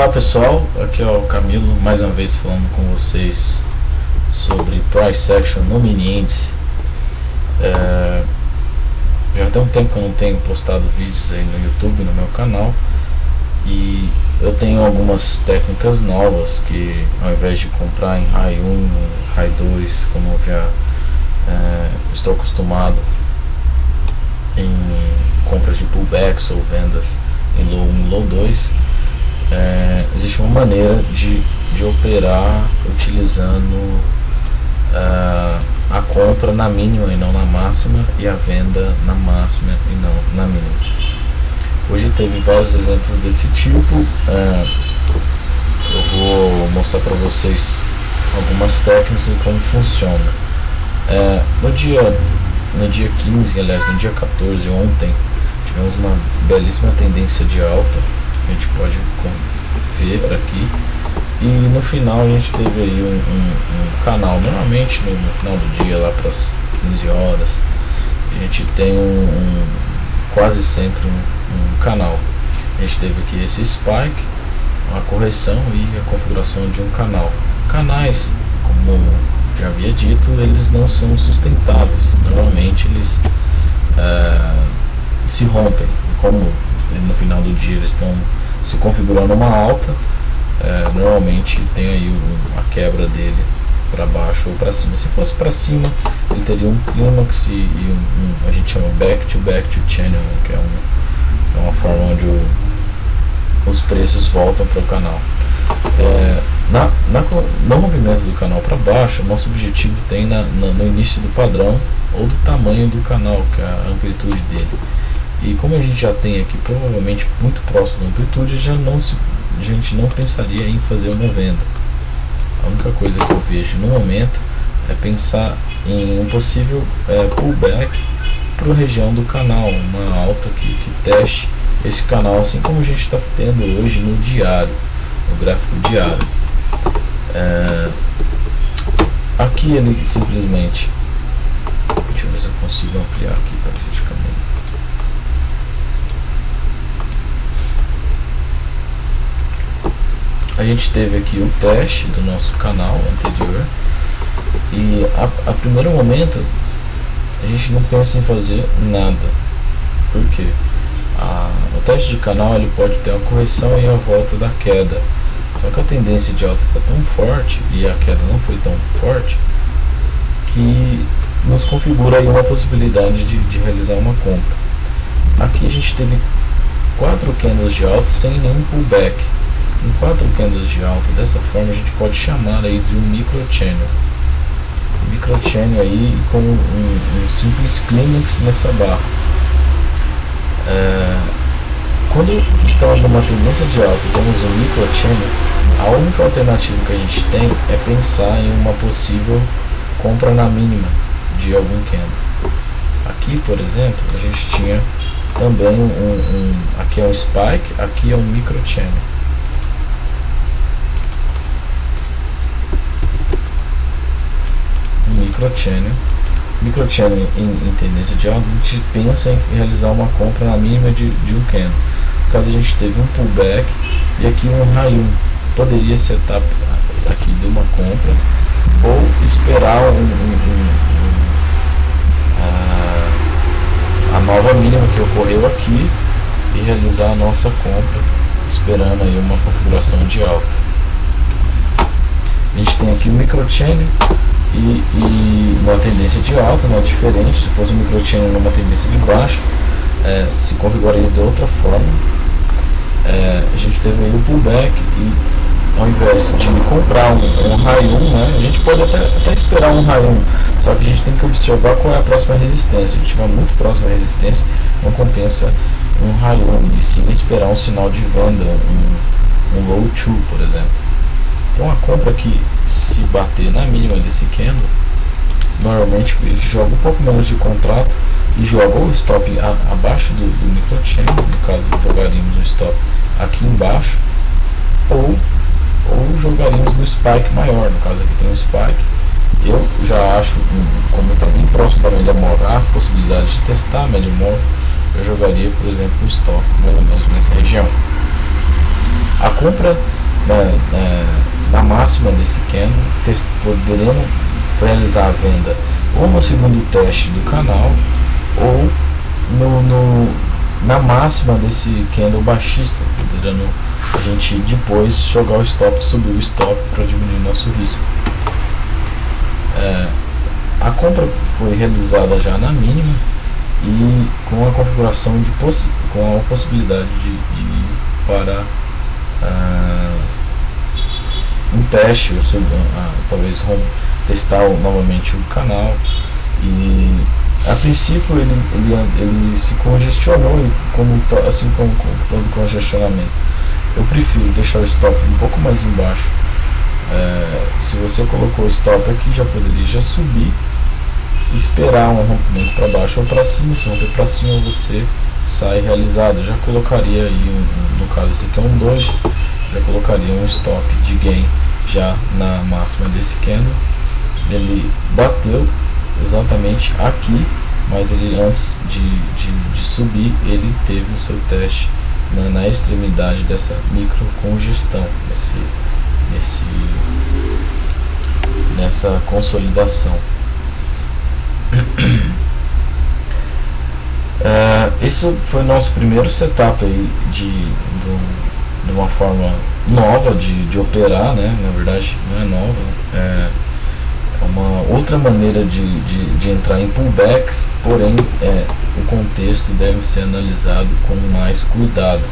Olá pessoal, aqui é o Camilo, mais uma vez falando com vocês sobre Price Action no mini índice. Já tem um tempo que eu não tenho postado vídeos aí no YouTube, no meu canal, e eu tenho algumas técnicas novas que, ao invés de comprar em High 1, High 2, como eu já estou acostumado em compras de pullbacks ou vendas em Low 1 e Low 2, existe uma maneira de operar utilizando a compra na mínima e não na máxima, e a venda na máxima e não na mínima. Hoje teve vários exemplos desse tipo. Eu vou mostrar para vocês algumas técnicas e como funciona. No dia 15, aliás, no dia 14, ontem, tivemos uma belíssima tendência de alta, a gente pode ver aqui, e no final a gente teve aí um canal. Normalmente no final do dia, lá para as 15 horas, a gente tem quase sempre um canal. A gente teve aqui esse spike, uma correção e a configuração de um canal. Canais, como já havia dito, eles não são sustentáveis. Normalmente eles se rompem. Como no final do dia eles estão se configurando uma alta, normalmente tem aí a quebra dele para baixo ou para cima. Se fosse para cima, ele teria um clímax e a gente chama back to channel, que é uma forma onde os preços voltam para o canal. No movimento do canal para baixo, nosso objetivo tem no início do padrão ou do tamanho do canal, que é a amplitude dele. E como a gente já tem aqui provavelmente muito próximo da amplitude, a gente não pensaria em fazer uma venda. A única coisa que eu vejo no momento é pensar em um possível pullback para a região do canal, uma alta que teste esse canal, assim como a gente está tendo hoje no diário, no gráfico diário. Aqui ele simplesmente, deixa eu ver se eu consigo ampliar aqui para a gente ficar bem. A gente teve aqui o teste do nosso canal anterior, e a primeiro momento a gente não pensa em fazer nada. Por quê? O teste de canal ele pode ter uma correção e a volta da queda, só que a tendência de alta está tão forte e a queda não foi tão forte que nos configura aí uma possibilidade de realizar uma compra. Aqui a gente teve 4 candles de alta sem nenhum pullback. Em 4 candles de alta, dessa forma a gente pode chamar aí de um micro channel. Micro channel aí com um simples clímax nessa barra. Quando estamos numa tendência de alta e temos um micro channel, a única alternativa que a gente tem é pensar em uma possível compra na mínima de algum candle. Aqui, por exemplo, a gente tinha também aqui é um spike, aqui é um micro channel. Micro channel em tendência de alta, a gente pensa em realizar uma compra na mínima de um candle. No caso, a gente teve um pullback e aqui um high 1. Poderia setup aqui de uma compra ou esperar a nova mínima que ocorreu aqui e realizar a nossa compra, esperando aí uma configuração de alta. A gente tem aqui o micro channel e uma tendência de alta, não é diferente. Se fosse um micro channel numa tendência de baixo, se configuraria de outra forma. A gente teve aí o pullback e, ao invés de comprar um high 1, né, a gente pode até esperar um high 1, só que a gente tem que observar qual é a próxima resistência. Se a gente estiver muito próximo à resistência, não compensa um high 1, e sim esperar um sinal de venda, um low 2, por exemplo. Então a compra que se bater na mínima desse candle, normalmente ele joga um pouco menos de contrato e joga o stop abaixo do micro channel. No caso, jogaríamos o stop aqui embaixo, ou jogaríamos no spike maior. No caso, aqui tem um spike. Eu já acho, como está bem próximo da média móvel, há possibilidade de testar a média móvel, eu jogaria, por exemplo, um stop mais ou menos nessa região. A compra na máxima desse candle, poderemos realizar a venda ou no segundo teste do canal ou na máxima desse candle baixista, poderando a gente depois jogar o stop, subir o stop para diminuir nosso risco. A compra foi realizada já na mínima e com a configuração com a possibilidade de ir para um teste, ou talvez testar novamente o canal. E a princípio ele se congestionou, e assim como todo congestionamento, eu prefiro deixar o stop um pouco mais embaixo. Se você colocou o stop aqui, já poderia subir, esperar um rompimento para baixo ou para cima. Se romper para cima, você sai realizado. Eu já colocaria aí, no caso esse aqui é um doji, já colocaria um stop de gain já na máxima desse candle. Ele bateu exatamente aqui, mas ele, antes de subir, ele teve o seu teste na extremidade dessa micro congestão, nessa consolidação. Esse foi o nosso primeiro setup aí de uma forma nova de operar, né? Na verdade não é nova, é uma outra maneira de entrar em pullbacks, porém o contexto deve ser analisado com mais cuidado,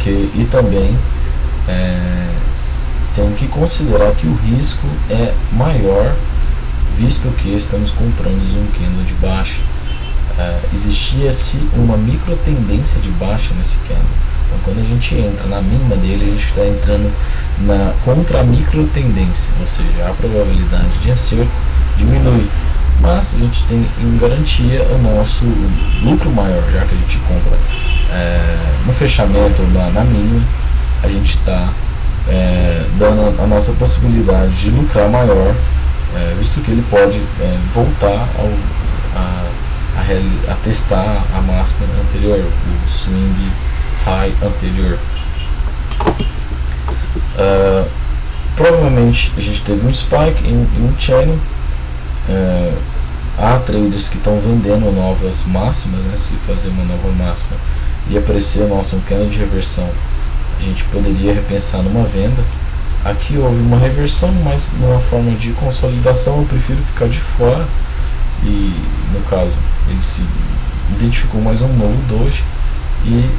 e também tem que considerar que o risco é maior, visto que estamos comprando um candle de baixa. Existia-se uma micro tendência de baixa nesse candle. Então, quando a gente entra na mínima dele, a gente está entrando contra a micro tendência, ou seja, a probabilidade de acerto diminui, mas a gente tem em garantia o nosso lucro maior, já que a gente compra no fechamento na mínima. A gente está dando a nossa possibilidade de lucrar maior, visto que ele pode voltar a testar a máxima anterior, o swing high anterior. Provavelmente a gente teve um spike em um channel. Há traders que estão vendendo novas máximas, né? Se fazer uma nova máxima e aparecer um candle de reversão, a gente poderia repensar numa venda. Aqui houve uma reversão, mas numa forma de consolidação eu prefiro ficar de fora. E no caso ele se identificou mais um novo doji e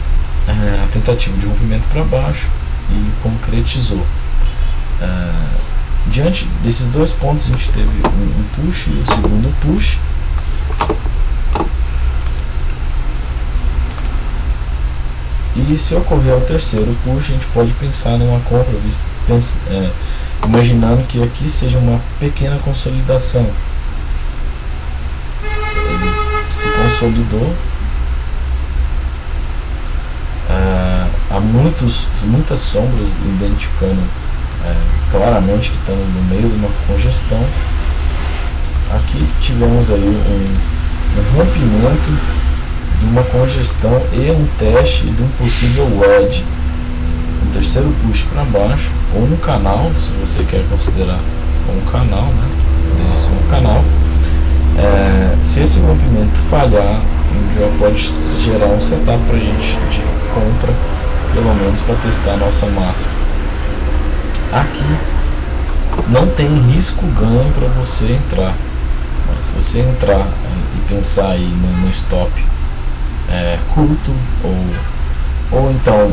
a tentativa de rompimento para baixo e concretizou. Diante desses dois pontos, a gente teve um push e o segundo push. E se ocorrer o terceiro push, a gente pode pensar numa compra, imaginando que aqui seja uma pequena consolidação. Ele se consolidou. Há muitas sombras identificando claramente que estamos no meio de uma congestão. Aqui tivemos aí um rompimento de uma congestão e um teste de um possível wedge, um terceiro push para baixo, ou no canal, se você quer considerar como canal, né? Poderia ser um canal. Se esse rompimento falhar, já pode gerar um setup para a gente de compra, pelo menos para testar a nossa máxima. Aqui não tem risco ganho para você entrar, mas se você entrar e pensar aí no stop curto, ou então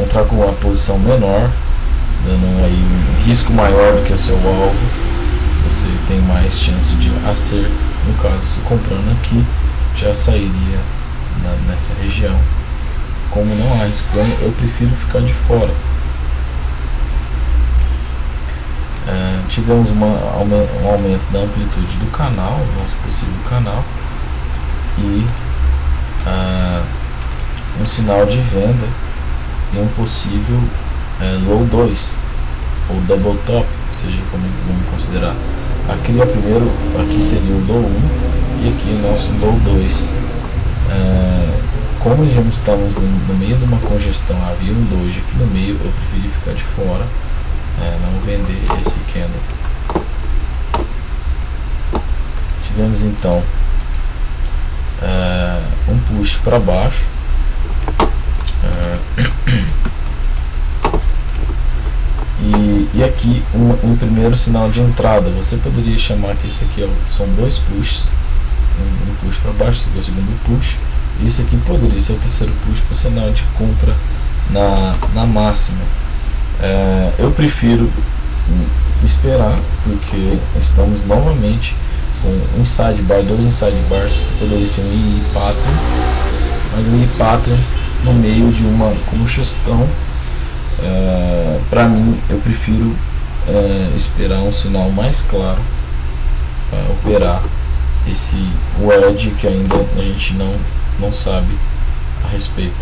entrar com uma posição menor, dando aí um risco maior do que o seu alvo, você tem mais chance de acerto. No caso, se comprando aqui, já sairia nessa região. Como não há risco ganho, eu prefiro ficar de fora. Tivemos um aumento da amplitude do canal, nosso possível canal, e um sinal de venda e um possível low 2 ou double top, ou seja, como vamos considerar. Aqui seria o low 1 e aqui o nosso low 2. como já estamos no meio de uma congestão, havia um doji aqui no meio, eu preferi ficar de fora, não vender esse candle. Tivemos então um push para baixo, e aqui um primeiro sinal de entrada. Você poderia chamar que esse aqui são dois pushes, um push para baixo, esse aqui é o segundo push, e esse aqui poderia ser o terceiro push para sinal de compra na máxima. Eu prefiro esperar, porque estamos novamente com um inside bar, dois inside bars, que poderia ser um mini pattern, mas um mini pattern no meio de uma congestão. Para mim, eu prefiro esperar um sinal mais claro para operar esse wedge que ainda a gente não sabe a respeito.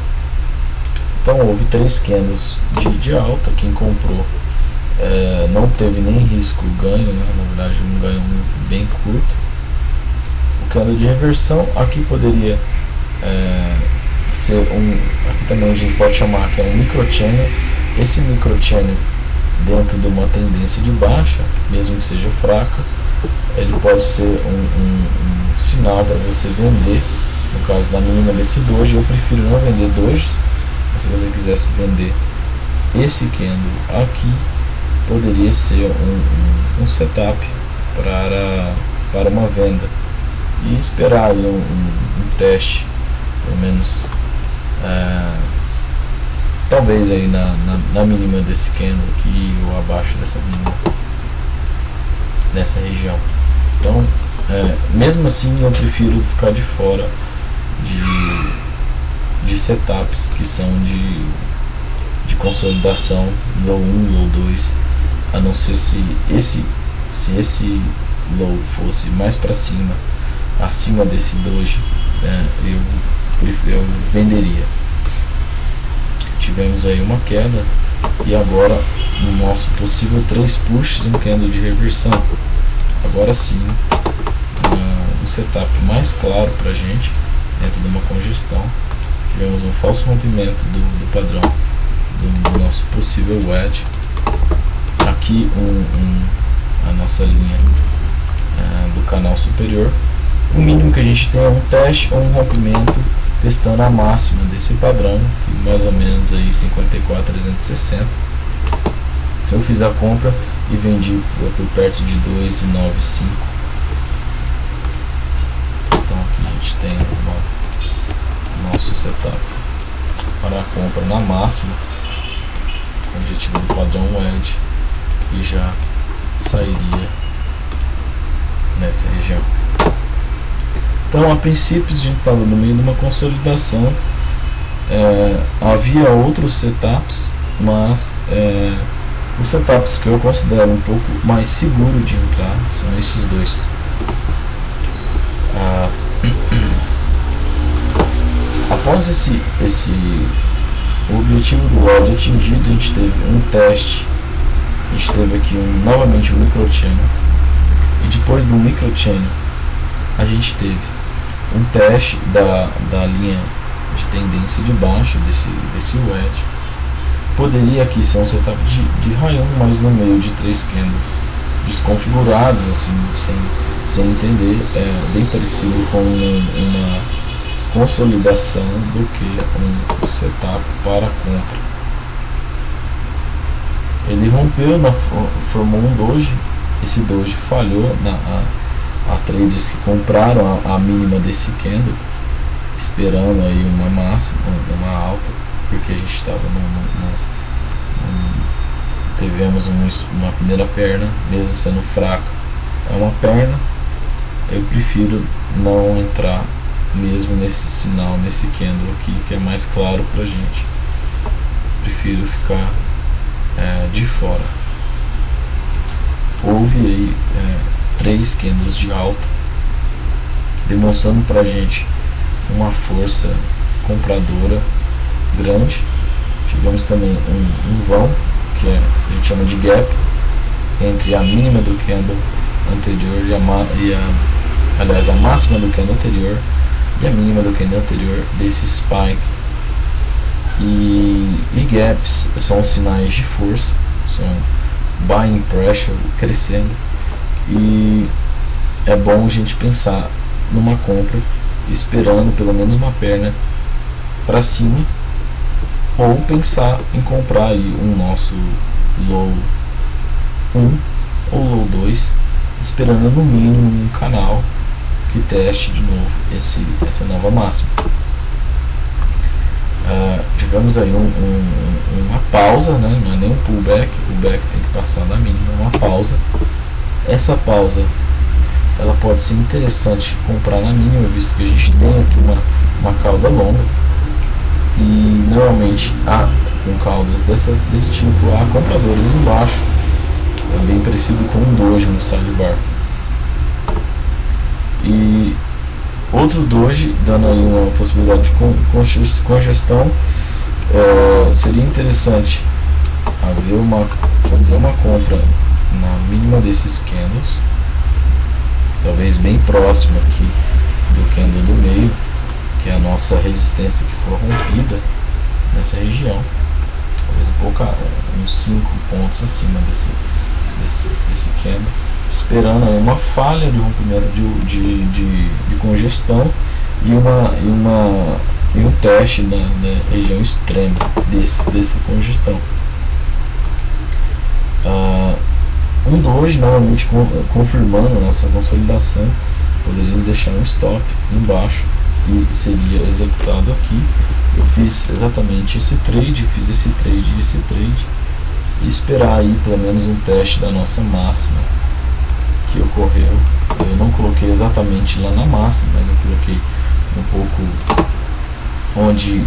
Então houve 3 candles de alta. Quem comprou não teve nem risco ganho, né? Na verdade um ganho bem curto. O candle de reversão aqui poderia ser aqui também a gente pode chamar que é um microchannel. Esse microchannel, dentro de uma tendência de baixa, mesmo que seja fraca, ele pode ser um sinal para você vender. No caso da mínima desse doji, eu prefiro não vender doji. Se você quisesse vender esse candle aqui, poderia ser um setup para uma venda e esperar aí um teste, pelo menos talvez aí na mínima desse candle aqui ou abaixo dessa mínima, nessa região. Então mesmo assim eu prefiro ficar de fora de setups que são de consolidação low 1, low 2, a não ser se esse low fosse mais para cima, acima desse doji, eu venderia. Tivemos aí uma queda e agora no nosso possível 3 pushes, um candle de reversão. Agora sim, um setup mais claro para a gente dentro de uma congestão. Tivemos um falso rompimento do padrão do nosso possível wedge. Aqui a nossa linha do canal superior. O mínimo que a gente tem é um teste ou um rompimento testando a máxima desse padrão, que mais ou menos aí 54.360. Então eu fiz a compra e vendi por perto de 2,95. Então aqui a gente tem o nosso setup para a compra na máxima, objetivo do padrão wedge, e já sairia nessa região. Então a princípio a gente estava no meio de uma consolidação, havia outros setups, mas os setups que eu considero um pouco mais seguro de entrar são esses dois. Após o objetivo do wedge atingido, a gente teve um teste, a gente teve aqui novamente um microchannel, e depois do microchannel a gente teve um teste da linha de tendência de baixo desse wedge. Poderia aqui ser um setup de raio 1, mas no meio de 3 candles desconfigurados, assim, sem entender, bem parecido com uma consolidação do que um setup para compra. Ele rompeu, formou um doji. Esse doji falhou. Há traders que compraram a mínima desse candle, esperando aí uma máxima, uma alta, porque a gente estava tivemos uma primeira perna, mesmo sendo fraca, é uma perna. Eu prefiro não entrar mesmo nesse sinal, nesse candle aqui, que é mais claro pra gente. Prefiro ficar de fora. Houve aí 3 candles de alta, demonstrando pra gente uma força compradora grande. Tivemos também um vão, que a gente chama de gap, entre a mínima do candle anterior aliás, a máxima do candle anterior e a mínima do candle anterior desse spike. E gaps são sinais de força, são buying pressure crescendo, e é bom a gente pensar numa compra esperando pelo menos uma perna para cima, ou pensar em comprar aí um nosso low 1 ou low 2, esperando no mínimo um canal que teste de novo essa nova máxima. Tivemos aí uma pausa, né? Não é nem um pullback, o pullback tem que passar na mínima, uma pausa. Essa pausa ela pode ser interessante comprar na mínima, visto que a gente tem aqui uma cauda longa, e normalmente com caudas desse tipo há compradores embaixo, é bem parecido com um doji no sidebar. E outro doji, dando aí uma possibilidade de congestão, seria interessante fazer uma compra na mínima desses candles, talvez bem próximo aqui do candle do meio, que é a nossa resistência que for rompida nessa região, talvez uns 5 pontos acima desse candle, esperando aí uma falha de rompimento de congestão e um teste na região extrema dessa congestão. Um doji, novamente confirmando a nossa consolidação, poderia deixar um stop embaixo e seria executado aqui. Eu fiz exatamente esse trade, e esperar aí pelo menos um teste da nossa máxima que ocorreu. Eu não coloquei exatamente lá na máxima, mas eu coloquei um pouco onde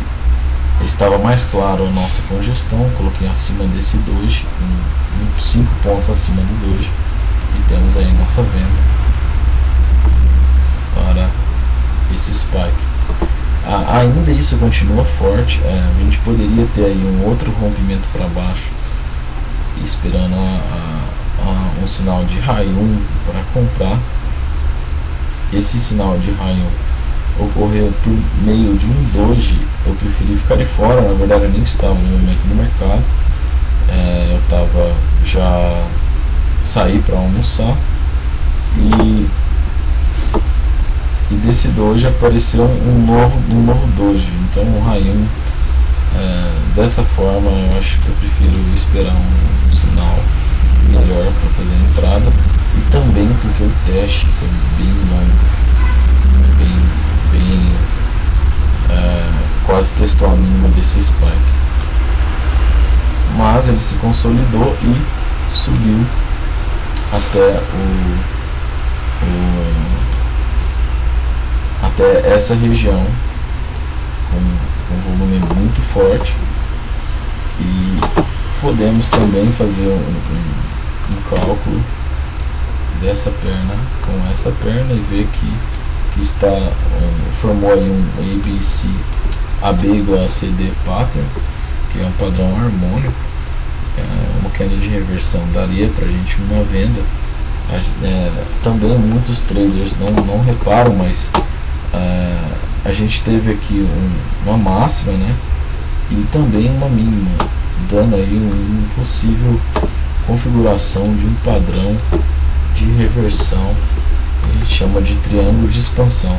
estava mais claro a nossa congestão, coloquei acima desse doji, 5 pontos acima do doji, e temos aí nossa venda para esse spike. Ainda isso continua forte, a gente poderia ter aí um outro rompimento para baixo, esperando um sinal de high 1 para comprar. Esse sinal de high 1 ocorreu por meio de um doji, eu preferi ficar de fora, na verdade eu nem estava no momento do mercado, eu estava já saí para almoçar, e desse doji apareceu um novo doji, então o high 1, dessa forma eu acho que eu prefiro esperar um sinal melhor para fazer a entrada, e também porque o teste foi bem longo, quase testou a mínima desse spike, mas ele se consolidou e subiu até até essa região com um volume muito forte, e podemos também fazer um cálculo dessa perna com essa perna e ver que formou aí um AB igual a CD pattern, que é um padrão harmônico, uma queda de reversão daria para a gente uma venda. Também muitos traders não reparam, mas a gente teve aqui uma máxima, né, e também uma mínima, dando aí uma possível configuração de um padrão de reversão, a gente chama de triângulo de expansão.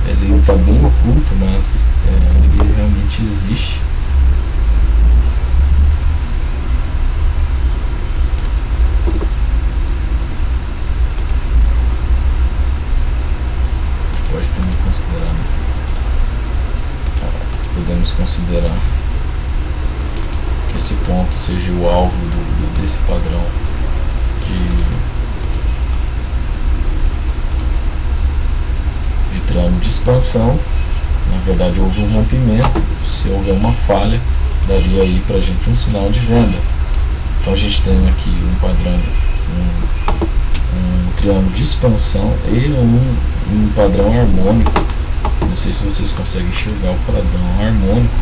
Ele está bem oculto, mas ele realmente existe. Pode também considerar, podemos considerar que esse ponto seja o alvo desse padrão de triângulo de expansão. Na verdade houve um rompimento, se houver uma falha daria aí pra gente um sinal de venda. Então a gente tem aqui um padrão, um triângulo de expansão e um padrão harmônico. Não sei se vocês conseguem enxergar o padrão harmônico,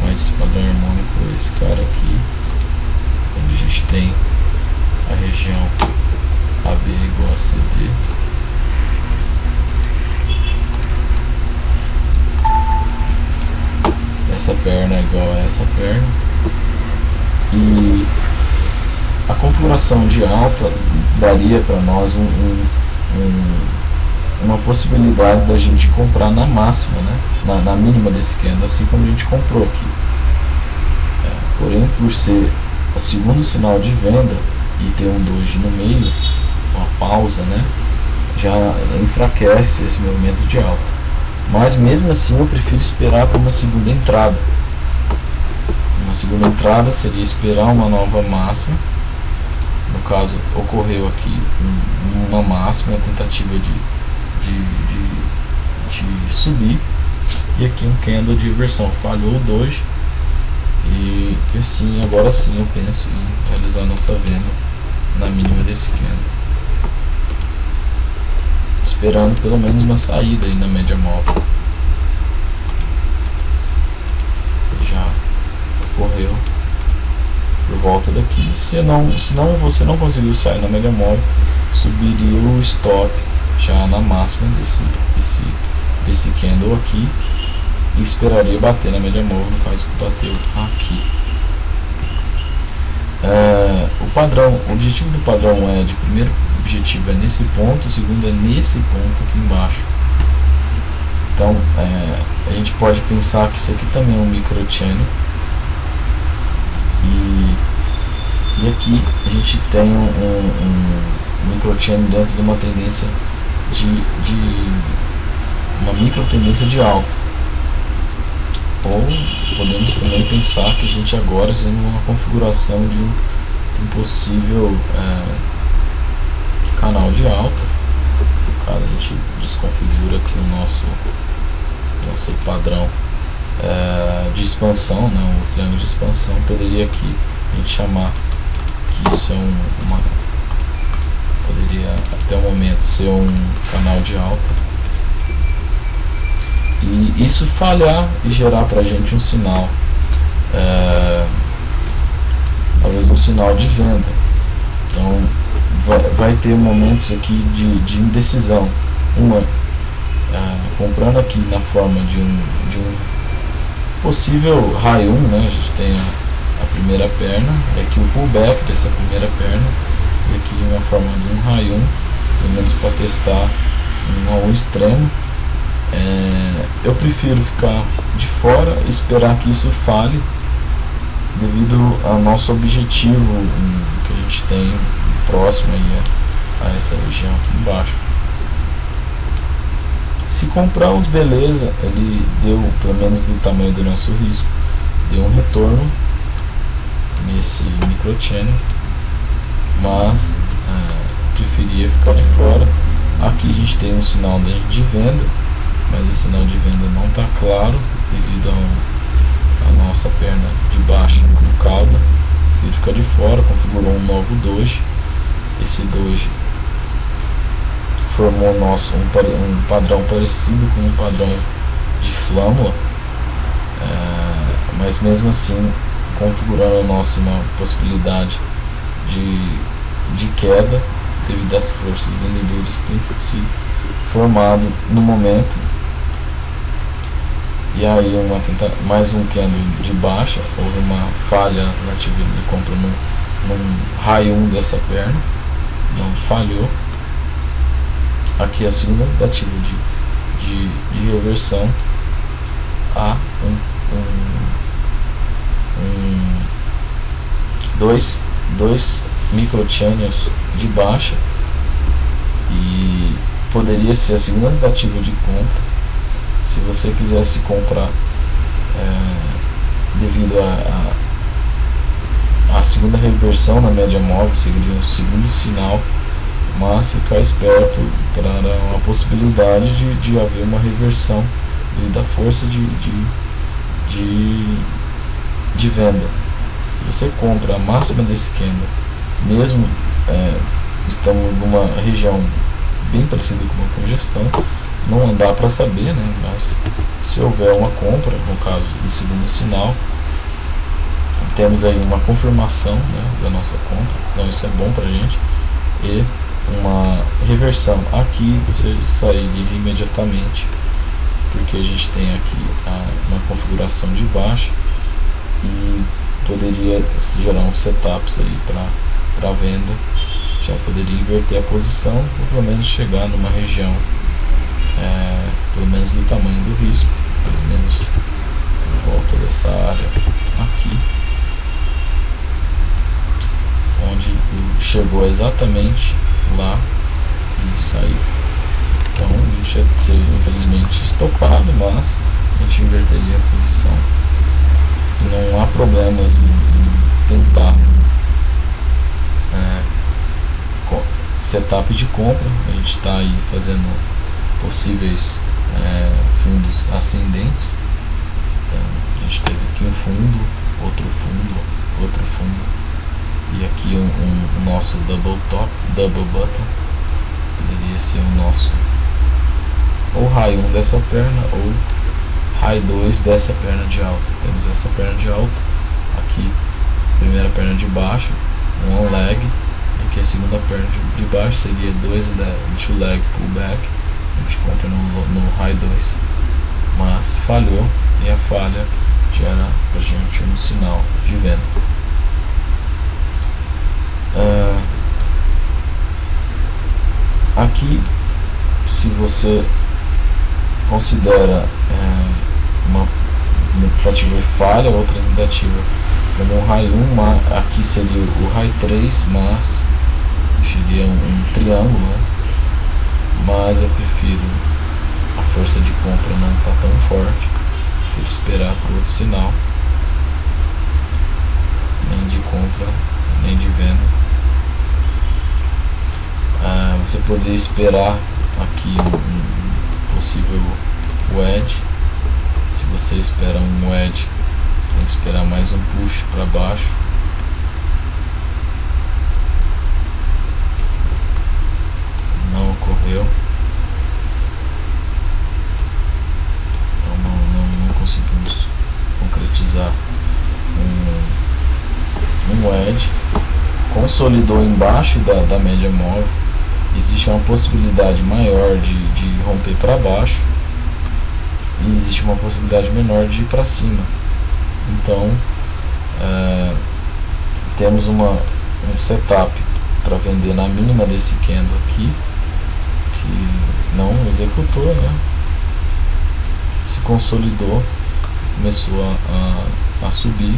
mas esse padrão harmônico é esse cara aqui, onde a gente tem a região AB igual a CD, essa perna é igual a essa perna, e a configuração de alta daria para nós uma possibilidade da gente comprar na máxima, né? na mínima desse candle, assim como a gente comprou aqui. Porém, por ser o segundo sinal de venda e ter um doji no meio, uma pausa, né, já enfraquece esse movimento de alta. Mas mesmo assim eu prefiro esperar para uma segunda entrada. Uma segunda entrada seria esperar uma nova máxima. No caso, ocorreu aqui uma máxima, uma tentativa de subir, e aqui um candle de inversão, falhou o doji, e assim, agora sim eu penso em realizar a nossa venda na mínima desse candle, esperando pelo menos uma saída aí na média móvel. Já ocorreu por volta daqui. Se não você não conseguiu sair na média móvel, subiria o stop já na máxima desse candle aqui e esperaria bater na média móvel, no caso que bateu aqui. O objetivo do padrão ED, o primeiro objetivo é nesse ponto, o segundo é nesse ponto aqui embaixo. Então a gente pode pensar que isso aqui também é um micro channel, e aqui a gente tem um micro channel dentro de uma tendência uma micro tendência de alta. Ou podemos também pensar que a gente agora está numa configuração de um possível canal de alta. Caso a gente desconfigura aqui o nosso padrão de expansão, né, o triângulo de expansão, poderia aqui a gente chamar que isso é poderia até o momento ser um canal de alta, e isso falhar e gerar para a gente um sinal, talvez um sinal de venda. Então vai ter momentos aqui de indecisão, comprando aqui na forma de um possível high 1, né? A gente tem a primeira perna, e aqui o pullback dessa primeira perna, e aqui uma forma de um high 1, pelo menos para testar um extremo. Eu prefiro ficar de fora e esperar que isso falhe, devido ao nosso objetivo que a gente tem próximo aí a essa região aqui embaixo. Se comprarmos, beleza, ele deu, pelo menos do tamanho do nosso risco, deu um retorno nesse micro channel, mas preferia ficar de fora. Aqui a gente tem um sinal de venda, mas esse sinal de venda não está claro devido a nossa perna de baixo com cauda. Prefiro ficar de fora. Configurou um novo doji. Esse doji formou um padrão parecido com um padrão de flâmula, mas mesmo assim configurando uma possibilidade de queda devido às forças vendedoras que tem se formado no momento. E aí mais um candle de baixa, houve uma falha na tentativa de compra num high 1 dessa perna, não falhou. Aqui a segunda tentativa de reversão a dois micro channels de baixa, e poderia ser a segunda tentativa de compra. Se você quisesse comprar devido a segunda reversão na média móvel, seria um segundo sinal, mas ficar esperto para uma possibilidade de haver uma reversão devido à força de venda. Se você compra a máxima desse candle, mesmo estamos numa região bem parecida com uma congestão, não dá para saber, né? Mas se houver uma compra, no caso do segundo sinal, temos aí uma confirmação, né, da nossa compra, então isso é bom para a gente, e uma reversão aqui você sairia imediatamente porque a gente tem aqui uma configuração de baixa e poderia se gerar uns setups aí para venda. Já poderia inverter a posição, ou pelo menos chegar numa região pelo menos do tamanho do risco, pelo menos em volta dessa área aqui, onde chegou exatamente lá e saiu. Então a gente ia ser infelizmente estopado, mas a gente inverteria a posição. Não há problemas em tentar setup de compra. A gente está aí fazendo possíveis fundos ascendentes. Então a gente teve aqui um fundo, outro fundo e aqui o nosso double bottom. Poderia ser o nosso ou high 1 dessa perna ou high 2 dessa perna de alta. Temos essa perna de alta aqui, primeira perna de baixo, um on leg, e aqui a segunda perna de baixo seria 2 leg pullback. A gente compra no high 2, mas falhou, e a falha gera pra gente um sinal de venda. Aqui, se você considera uma tentativa de falha, outra tentativa como um high 1, aqui seria o high 3, mas seria um triângulo, né? Mas eu prefiro, a força de compra não está tão forte, prefiro esperar por outro sinal, nem de compra, nem de venda. Você poderia esperar aqui um possível wedge. Se você espera um wedge, você tem que esperar mais um push para baixo. Não ocorreu, então não conseguimos concretizar um wedge. Consolidou embaixo da média móvel. Existe uma possibilidade maior de romper para baixo e existe uma possibilidade menor de ir para cima. Então temos um setup para vender na mínima desse candle aqui, que não executou, né? Se consolidou, começou a subir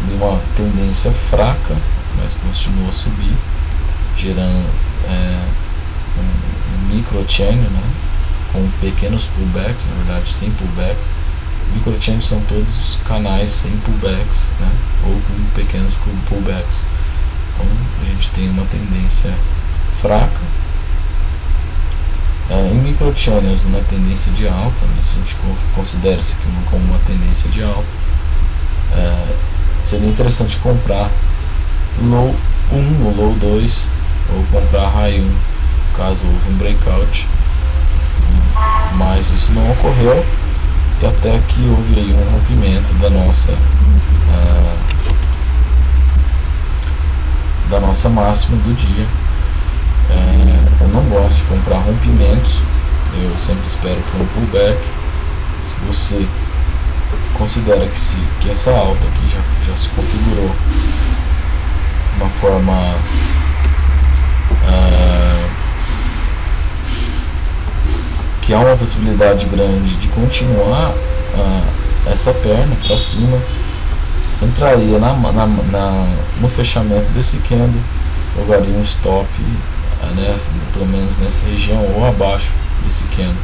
de uma tendência fraca, mas continuou a subir, gerando um micro channel, né? Com pequenos pullbacks, na verdade sem pullback. Micro channels são todos canais sem pullbacks, né? Ou com pequenos pullbacks. Então a gente tem uma tendência fraca. Em micro channels, uma tendência de alta, né? Se a gente considera isso aqui como uma tendência de alta, seria interessante comprar low 1 ou low 2, ou comprar high 1 caso houve um breakout, mas isso não ocorreu, e até aqui houve aí um rompimento da nossa máxima do dia. Eu não gosto de comprar rompimentos, eu sempre espero por um pullback. Se você considera que essa alta aqui já se configurou de uma forma que há uma possibilidade grande de continuar essa perna para cima, entraria no fechamento desse candle, jogaria um stop, né, pelo menos nessa região ou abaixo desse candle.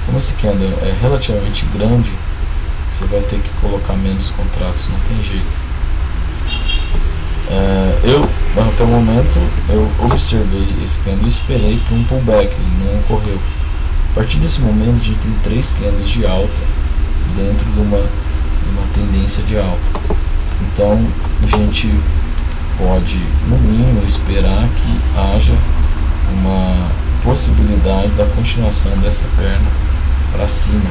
Como esse candle é relativamente grande, você vai ter que colocar menos contratos, não tem jeito. Até o momento, eu observei esse candle e esperei por um pullback, ele não ocorreu. A partir desse momento, a gente tem 3 candles de alta dentro de uma tendência de alta. Então, a gente pode, no mínimo, esperar que haja uma possibilidade da continuação dessa perna para cima,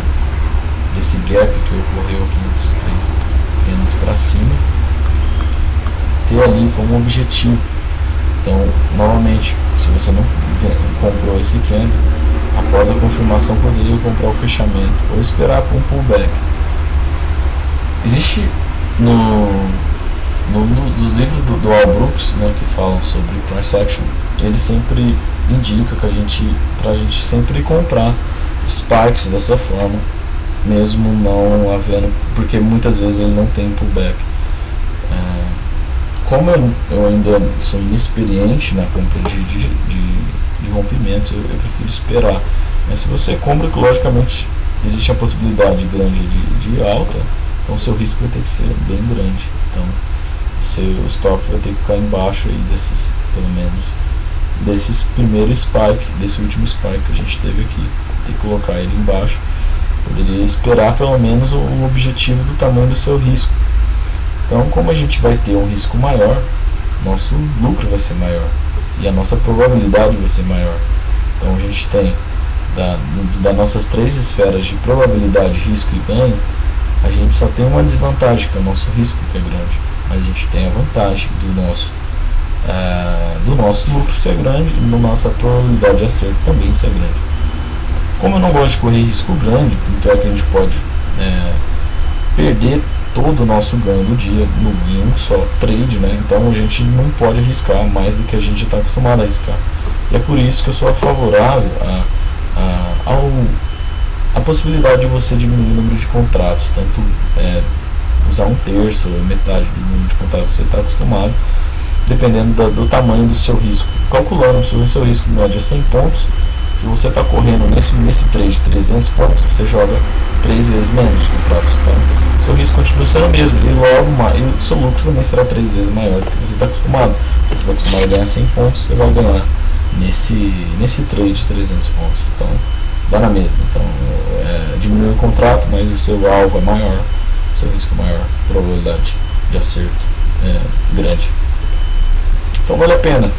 desse gap que ocorreu aqui entre os 3 candles para cima, ter ali como objetivo. Então, novamente, se você não comprou esse candle, Após a confirmação, poderia comprar o fechamento ou esperar por um pullback. Existe dos livros do Al Brooks, né, que falam sobre price action, ele sempre indica que pra gente sempre comprar spikes dessa forma, mesmo não havendo, porque muitas vezes ele não tem pullback. Como eu ainda sou inexperiente na compra de rompimentos, eu prefiro esperar. Mas se você compra, que logicamente existe a possibilidade grande de alta, então o seu risco vai ter que ser bem grande. Então seu stop vai ter que ficar embaixo aí desses, pelo menos, desses primeiro spike, desse último spike que a gente teve aqui. Tem que colocar ele embaixo. Poderia esperar pelo menos o objetivo do tamanho do seu risco. Então, como a gente vai ter um risco maior, nosso lucro vai ser maior e a nossa probabilidade vai ser maior. Então a gente tem das nossas 3 esferas de probabilidade, risco e ganho, a gente só tem uma desvantagem, que é o nosso risco, que é grande, mas a gente tem a vantagem do nosso lucro ser grande e da nossa probabilidade de acerto também ser grande. Como eu não gosto de correr risco grande, tanto é que a gente pode perder todo o nosso ganho do dia em um só trade, né? Então a gente não pode arriscar mais do que a gente está acostumado a arriscar. E é por isso que eu sou favorável a possibilidade de você diminuir o número de contratos, tanto usar 1/3 ou metade do número de contratos que você está acostumado, dependendo do tamanho do seu risco. Calculando, se o seu risco médio é 100 pontos, se você está correndo nesse trade de 300 pontos, você joga 3 vezes menos contratos. Então, seu risco continua sendo o mesmo, e logo o seu lucro também será 3 vezes maior, porque você está acostumado. Se você está acostumado a ganhar 100 pontos, você vai ganhar nesse trade de 300 pontos. Então, dá na mesma. Então, diminui o contrato, mas o seu alvo é maior, o seu risco é maior, a probabilidade de acerto é grande. Então, vale a pena.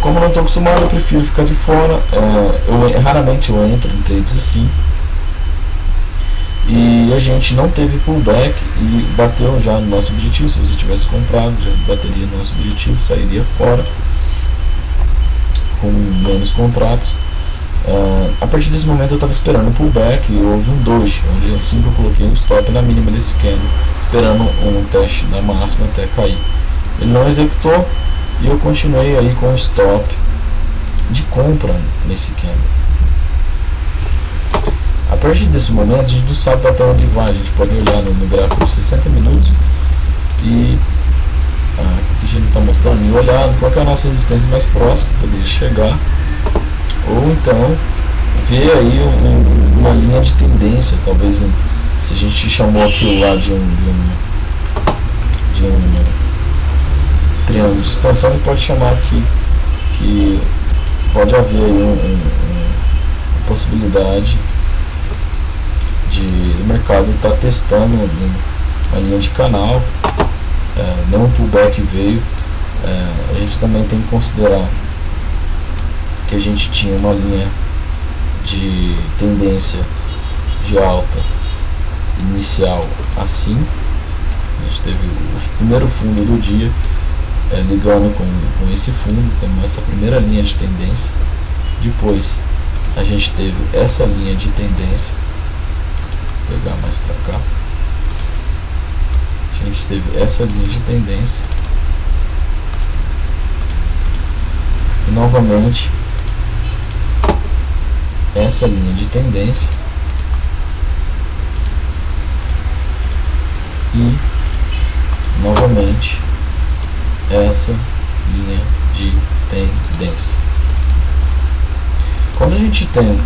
Como eu não estou acostumado, eu prefiro ficar de fora. Raramente eu entro em trades assim. E a gente não teve pullback e bateu já no nosso objetivo. Se você tivesse comprado, já bateria no nosso objetivo, sairia fora com menos contratos. A partir desse momento eu estava esperando um pullback e houve um doji, onde assim que eu coloquei um stop na mínima desse candle, esperando um teste da máxima até cair. Ele não executou e eu continuei aí com o stop de compra nesse candle. A partir desse momento a gente não sabe até onde vai. A gente pode olhar no gráfico de 60 minutos e aqui a gente não está mostrando, e olhar qual é a nossa resistência mais próxima, poderia chegar, ou então ver aí uma linha de tendência. Talvez, se a gente chamou aquilo lá de um triângulo de expansão, ele pode chamar aqui que pode haver aí uma possibilidade do mercado estar testando uma linha de canal. Não um pullback veio. A gente também tem que considerar que a gente tinha uma linha de tendência de alta inicial assim. A gente teve o primeiro fundo do dia ligando com esse fundo, temos essa primeira linha de tendência. Depois a gente teve essa linha de tendência, vou pegar mais para cá. A gente teve essa linha de tendência e novamente essa linha de tendência e novamente essa linha de tendência. Quando a gente tem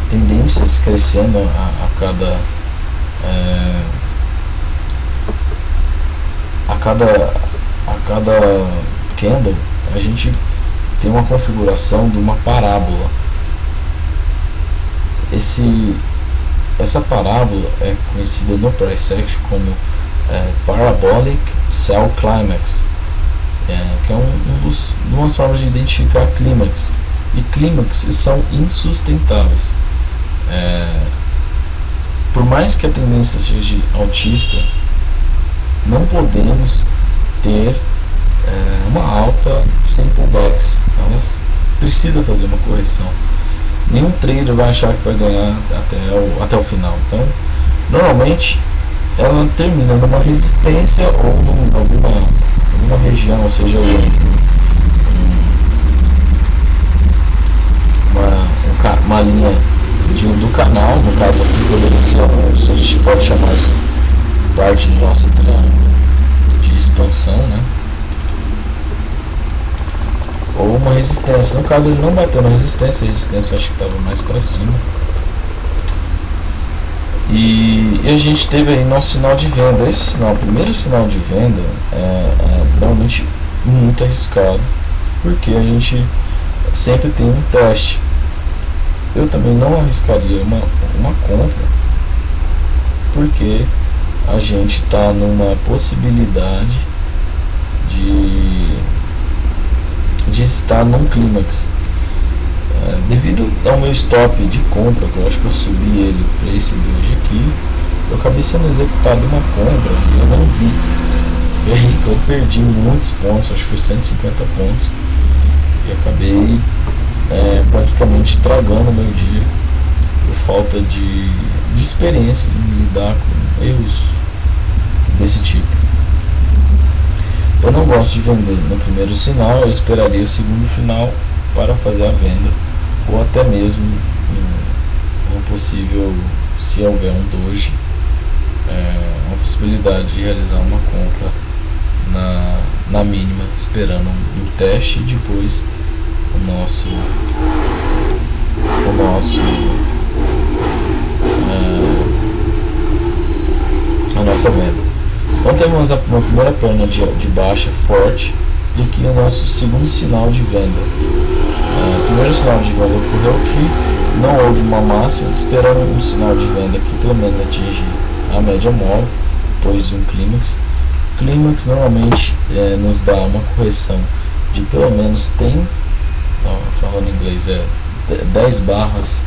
tendências crescendo a cada candle, a gente tem uma configuração de uma parábola. Essa parábola é conhecida no price action como Parabolic Sell Climax, que é uma formas de identificar clímax. E clímax são insustentáveis. Por mais que a tendência seja altista, não podemos ter uma alta sem pullbacks. Ela precisa fazer uma correção. nenhum trader vai achar que vai ganhar até o final. Então, normalmente ela termina numa resistência ou alguma região, ou seja, uma linha do canal. No caso aqui poderia ser, a gente pode chamar isso parte do nosso triângulo de expansão, né? Ou uma resistência. No caso ele não bateu na resistência, a resistência eu acho que estava mais para cima. E a gente teve aí nosso sinal de venda. Esse sinal, o primeiro sinal de venda é realmente muito arriscado, porque a gente sempre tem um teste. Eu também não arriscaria uma compra, porque a gente está numa possibilidade de estar num clímax. Devido ao meu stop de compra, que eu acho que eu subi ele para esse de hoje aqui, eu acabei sendo executado uma compra e eu não vi. E aí eu perdi muitos pontos, acho que foi 150 pontos, e acabei praticamente estragando o meu dia por falta de experiência em lidar com erros desse tipo. Eu não gosto de vender no primeiro sinal, eu esperaria o segundo final para fazer a venda, ou até mesmo um possível, se houver um doji, uma possibilidade de realizar uma compra na mínima, esperando um teste e depois a nossa venda. Então temos uma primeira perna de baixa forte, e aqui o nosso segundo sinal de venda. O primeiro sinal de venda ocorreu aqui, não houve uma máxima, esperando um sinal de venda que pelo menos atinge a média móvel, depois de um clímax. Clímax normalmente nos dá uma correção de pelo menos falando em inglês, 10 barras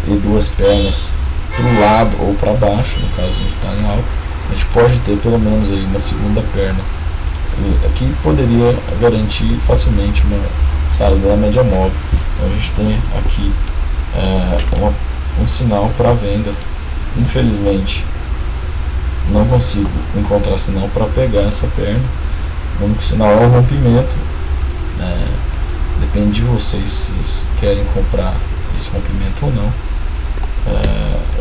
e duas pernas para o lado ou para baixo. No caso a gente está em alta, a gente pode ter pelo menos aí uma segunda perna, e aqui poderia garantir facilmente uma saída da média móvel. Então a gente tem aqui um sinal para venda. Infelizmente não consigo encontrar sinal para pegar essa perna. O único sinal é o rompimento. Depende de vocês se vocês querem comprar esse rompimento ou não.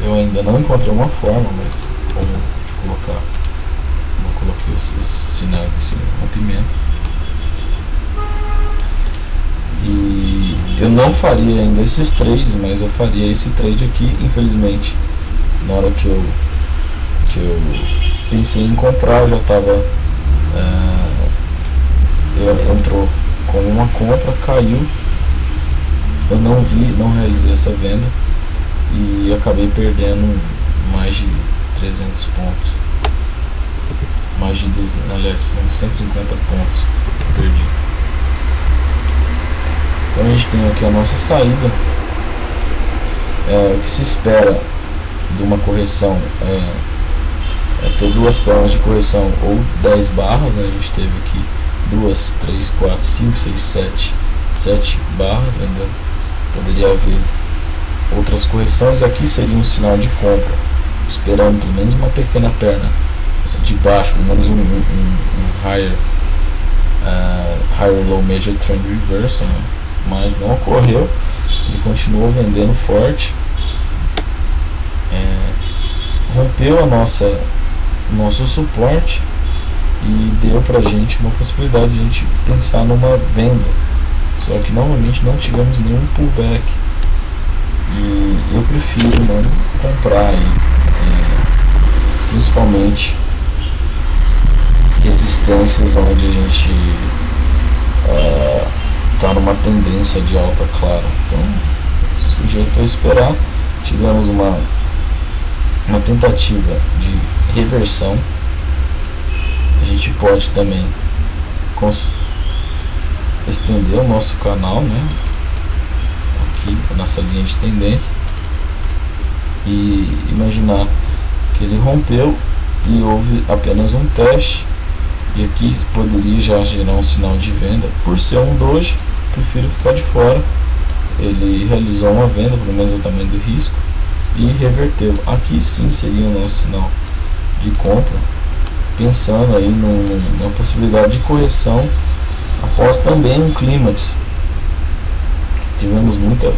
Eu ainda não encontrei uma forma, mas como eu coloquei os sinais desse rompimento, e eu não faria ainda esses trades, mas eu faria esse trade aqui. Infelizmente, na hora que eu pensei em comprar, eu já estava entrou com uma compra, caiu, eu não realizei essa venda e acabei perdendo mais de 300 pontos, mais de 150 pontos perdi. Então a gente tem aqui a nossa saída. O que se espera de uma correção é ter duas pernas de correção ou 10 barras, né? A gente teve aqui 2, 3, 4, 5, 6, 7 barras. Ainda poderia haver outras correções. Aqui seria um sinal de compra, esperando pelo menos uma pequena perna de baixo, pelo menos um higher low major trend reversal, né? Mas não ocorreu. Ele continuou vendendo forte, rompeu nosso suporte e deu pra gente uma possibilidade de a gente pensar numa venda, só que novamente não tivemos nenhum pullback, e eu prefiro não comprar aí, principalmente resistências onde a gente está numa tendência de alta clara. Então, sujeito a esperar. Tivemos uma tentativa de reversão. A gente pode também estender o nosso canal, né? Aqui a nossa linha de tendência, e imaginar que ele rompeu e houve apenas um teste, e aqui poderia já gerar um sinal de venda. Por ser um doji, prefiro ficar de fora ele realizou uma venda, pelo menos o tamanho do risco, e reverteu. Aqui sim seria o nosso sinal de compra, pensando aí numa possibilidade de correção após também um clímax. Tivemos muita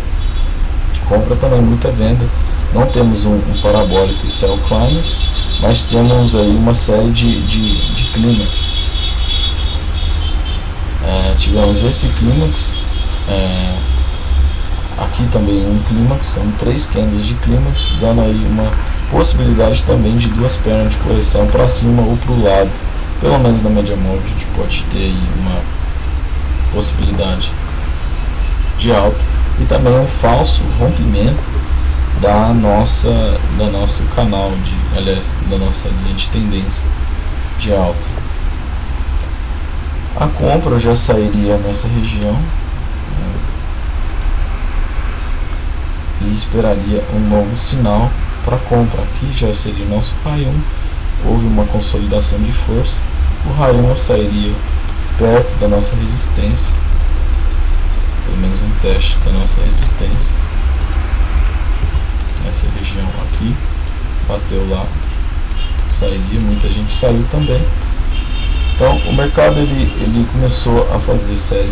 compra, também muita venda. Não temos um parabólico sell climax, mas temos aí uma série de clímax. Tivemos esse clímax, aqui também um clímax, são 3 candles de clímax, dando aí uma possibilidade também de 2 pernas de correção para cima ou para o lado. Pelo menos na média móvel a gente pode ter aí uma possibilidade de alta, e também um falso rompimento do nosso canal, da nossa linha de tendência de alta. A compra já sairia nessa região, e esperaria um novo sinal para compra. Aqui já seria o nosso raio 1, houve uma consolidação de força, o raio 1 sairia perto da nossa resistência, pelo menos um teste da nossa resistência, nessa região aqui, bateu lá, sairia, muita gente saiu também. Então o mercado ele começou a fazer série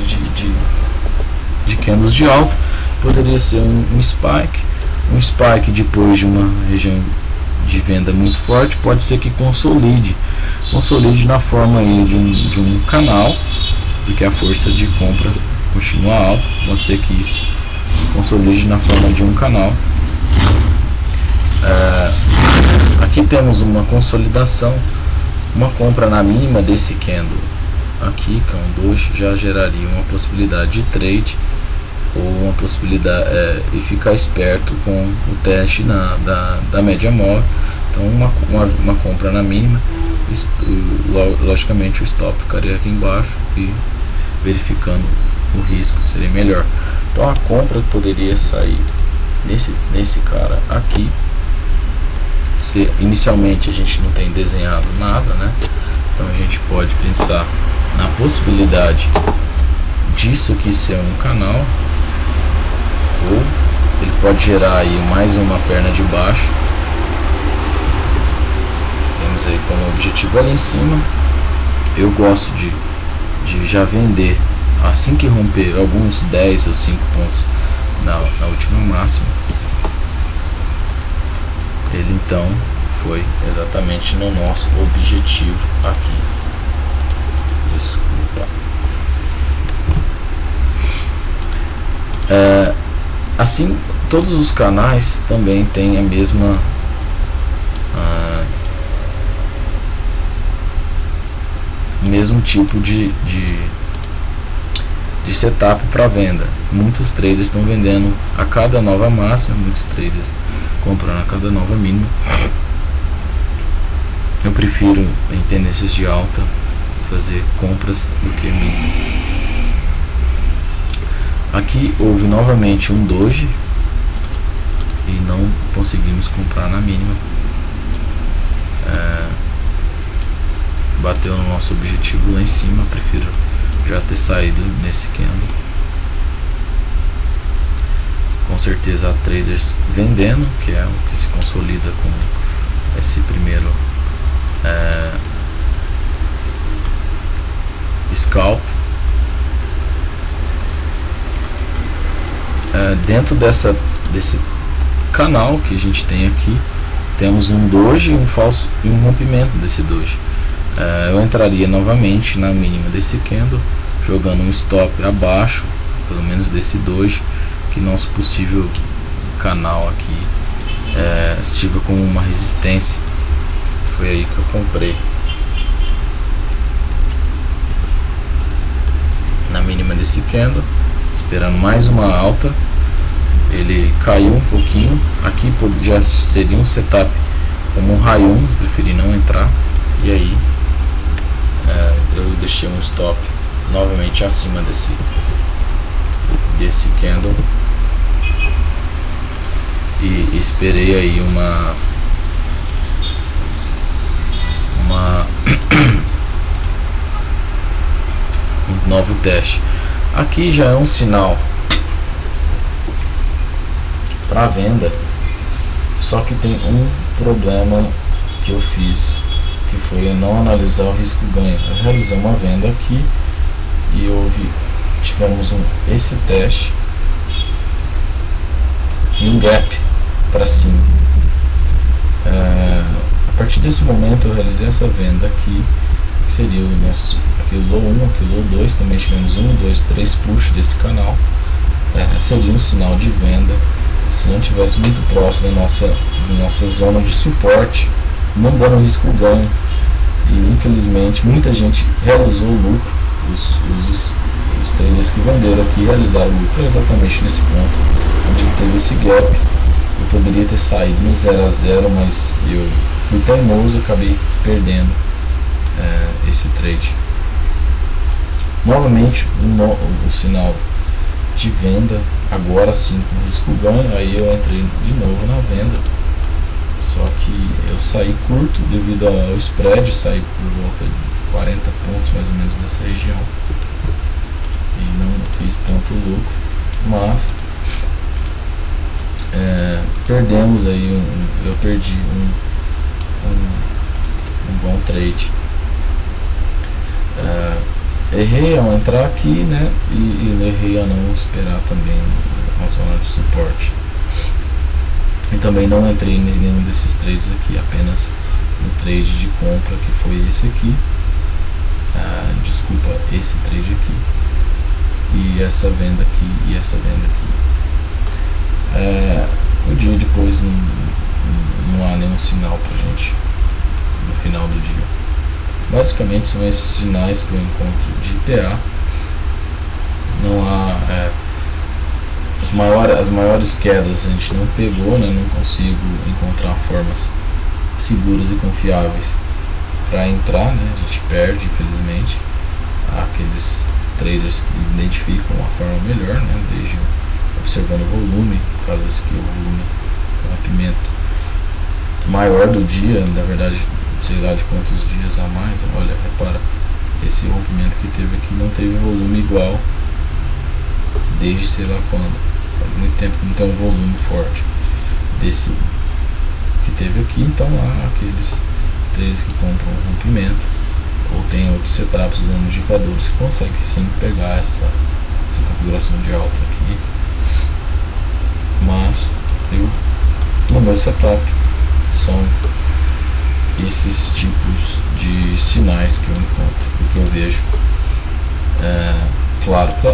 de candles de alta. Poderia ser um spike depois de uma região de venda muito forte, pode ser que consolide na forma aí de um canal, porque a força de compra continua alta, pode ser que isso consolide na forma de um canal. Aqui temos uma consolidação, uma compra na mínima desse candle aqui, que é um doji, já geraria uma possibilidade de trade, ou uma possibilidade e ficar esperto com o teste da média móvel. Então uma compra na mínima, logicamente o stop ficaria aqui embaixo, e verificando o risco seria melhor. Então a compra poderia sair nesse cara aqui. Inicialmente a gente não tem desenhado nada, né? Então a gente pode pensar na possibilidade disso aqui ser um canal, ou ele pode gerar aí mais uma perna de baixo. Temos aí como objetivo ali em cima. Eu gosto de já vender assim que romper alguns 10 ou 5 pontos na última máxima. Ele então foi exatamente no nosso objetivo aqui. Desculpa. Assim, todos os canais também têm a mesma mesmo tipo de setup para venda. Muitos traders estão vendendo a cada nova máxima, muitos traders comprando a cada nova mínima. Eu prefiro, em tendências de alta, fazer compras do que mínimas. Aqui houve novamente um doji e não conseguimos comprar na mínima. Bateu no nosso objetivo lá em cima. Prefiro já ter saído nesse candle. Com certeza há traders vendendo, que é o que se consolida com esse primeiro scalp. Dentro desse canal que a gente tem aqui, temos um doji, um falso e um rompimento desse doji. Eu entraria novamente na mínima desse candle, jogando um stop abaixo, pelo menos desse doji, que nosso possível canal aqui sirva como uma resistência. Foi aí que eu comprei na mínima desse candle, esperando mais uma alta. Ele caiu um pouquinho aqui, já seria um setup como um raio 1, preferi não entrar, e aí eu deixei um stop novamente acima desse candle e esperei aí um novo teste. Aqui já é um sinal para venda. Só que tem um problema que eu fiz, que foi não analisar o risco-ganho. Eu realizei uma venda aqui e tivemos esse teste e um gap para cima. A partir desse momento eu realizei essa venda aqui, que seria o nosso aqui o low 1, aqui o low 2, também tivemos 1, 2, 3 push desse canal. Seria um sinal de venda se não tivesse muito próximo da nossa zona de suporte, não dando risco ganho. E infelizmente muita gente realizou lucro. Os traders que venderam aqui realizaram lucro exatamente nesse ponto onde teve esse gap. Eu poderia ter saído no 0 a 0, mas eu fui teimoso e acabei perdendo esse trade. Novamente o sinal de venda, agora sim com risco ganho. Aí eu entrei de novo na venda, só que eu saí curto devido ao spread, saí por volta de 40 pontos mais ou menos nessa região e não fiz tanto lucro, mas perdemos aí eu perdi um bom trade. Errei ao entrar aqui, né, e errei a não esperar também a zona de suporte, e também não entrei em nenhum desses trades aqui, apenas no trade de compra, que foi esse aqui, desculpa, esse trade aqui e essa venda aqui e essa venda aqui. O dia depois não há nenhum sinal pra gente no final do dia. Basicamente são esses sinais que eu encontro de IPA. Não há as maiores quedas a gente não pegou, né? Não consigo encontrar formas seguras e confiáveis para entrar, né? A gente perde, infelizmente. Há aqueles traders que identificam uma forma melhor, né? Desde observando o volume, por causa desse aqui, o volume é um rompimento maior do dia, na verdade, sei lá de quantos dias a mais. Olha, repara, esse rompimento que teve aqui não teve volume igual desde sei lá quando. Faz muito tempo que não tem um volume forte desse que teve aqui. Então há aqueles traders que compram um rompimento ou tem outros setups usando indicadores que conseguem sim pegar essa configuração de alta aqui. Mas no meu setup são esses tipos de sinais que eu encontro e que eu vejo. Claro que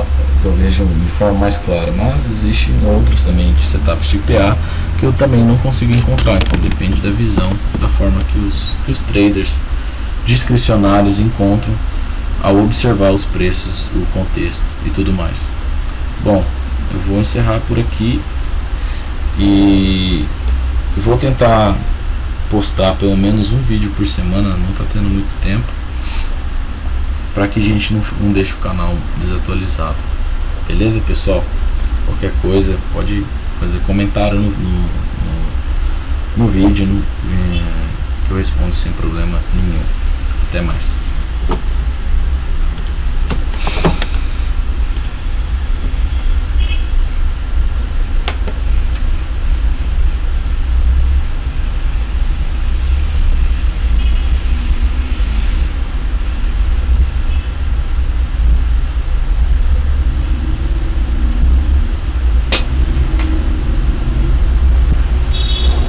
eu vejo de forma mais clara, mas existem outros também de setups de IPA que eu também não consigo encontrar. Então depende da visão, da forma que os traders discricionários encontram ao observar os preços, o contexto e tudo mais. Bom, eu vou encerrar por aqui e vou tentar postar pelo menos um vídeo por semana, não está tendo muito tempo, para que a gente não deixe o canal desatualizado. Beleza, pessoal? Qualquer coisa pode fazer comentário no vídeo, que eu respondo sem problema nenhum. Até mais.